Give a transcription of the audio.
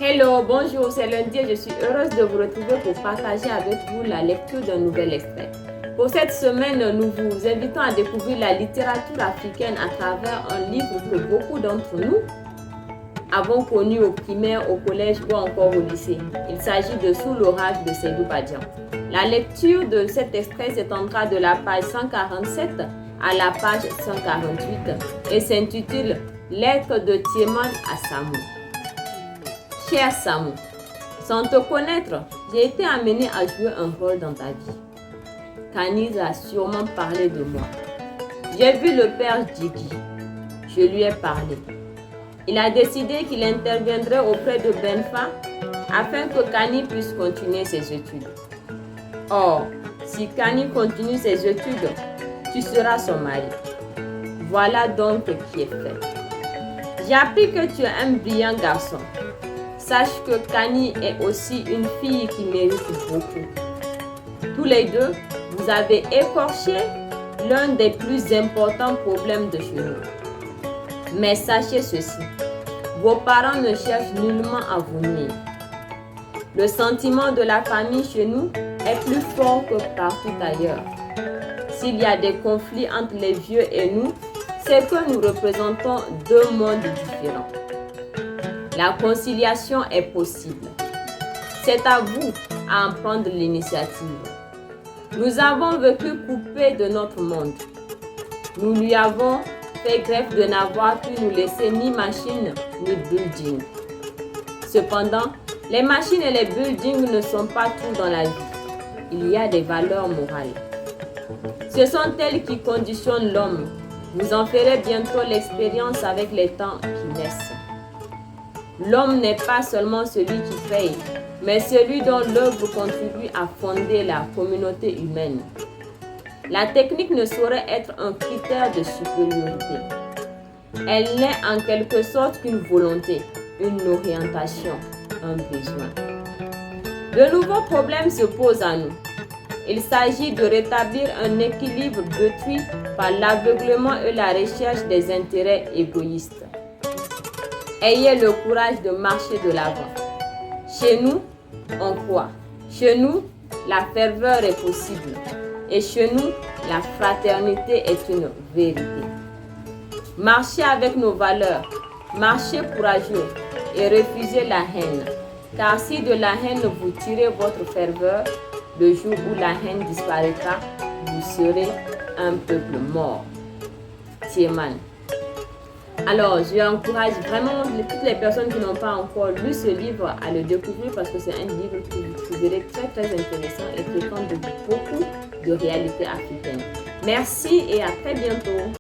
Hello, bonjour, c'est lundi et je suis heureuse de vous retrouver pour partager avec vous la lecture d'un nouvel extrait. Pour cette semaine, nous vous invitons à découvrir la littérature africaine à travers un livre que beaucoup d'entre nous avons connu au primaire, au collège ou encore au lycée. Il s'agit de Sous l'orage de Seydou Badian. La lecture de cet extrait s'étendra de la page 147 à la page 148 et s'intitule Lettre de Tieman à Samou. Cher Samou, sans te connaître, j'ai été amenée à jouer un rôle dans ta vie. Kani a sûrement parlé de moi. J'ai vu le père Djigui. Je lui ai parlé. Il a décidé qu'il interviendrait auprès de Benfa afin que Kani puisse continuer ses études. Or, si Kani continue ses études, tu seras son mari. Voilà donc qui est fait. J'ai appris que tu es un brillant garçon. Sache que Kani est aussi une fille qui mérite beaucoup. Tous les deux, vous avez écorché l'un des plus importants problèmes de chez nous. Mais sachez ceci, vos parents ne cherchent nullement à vous nuire. Le sentiment de la famille chez nous est plus fort que partout ailleurs. S'il y a des conflits entre les vieux et nous, c'est que nous représentons deux mondes différents. La conciliation est possible. C'est à vous à en prendre l'initiative. Nous avons vécu coupés de notre monde. Nous lui avons fait greffe de n'avoir pu nous laisser ni machines ni buildings. Cependant, les machines et les buildings ne sont pas tout dans la vie. Il y a des valeurs morales. Ce sont elles qui conditionnent l'homme. Vous en ferez bientôt l'expérience avec les temps qui naissent. L'homme n'est pas seulement celui qui paye, mais celui dont l'œuvre contribue à fonder la communauté humaine. La technique ne saurait être un critère de supériorité. Elle n'est en quelque sorte qu'une volonté, une orientation, un besoin. De nouveaux problèmes se posent à nous. Il s'agit de rétablir un équilibre détruit par l'aveuglement et la recherche des intérêts égoïstes. Ayez le courage de marcher de l'avant. Chez nous, on croit. Chez nous, la ferveur est possible. Et chez nous, la fraternité est une vérité. Marchez avec nos valeurs. Marchez courageux et refusez la haine. Car si de la haine vous tirez votre ferveur, le jour où la haine disparaîtra, vous serez un peuple mort. Tieman. Alors, je encourage vraiment toutes les personnes qui n'ont pas encore lu ce livre à le découvrir parce que c'est un livre que vous trouverez très intéressant et qui parle de beaucoup de réalités africaines. Merci et à très bientôt.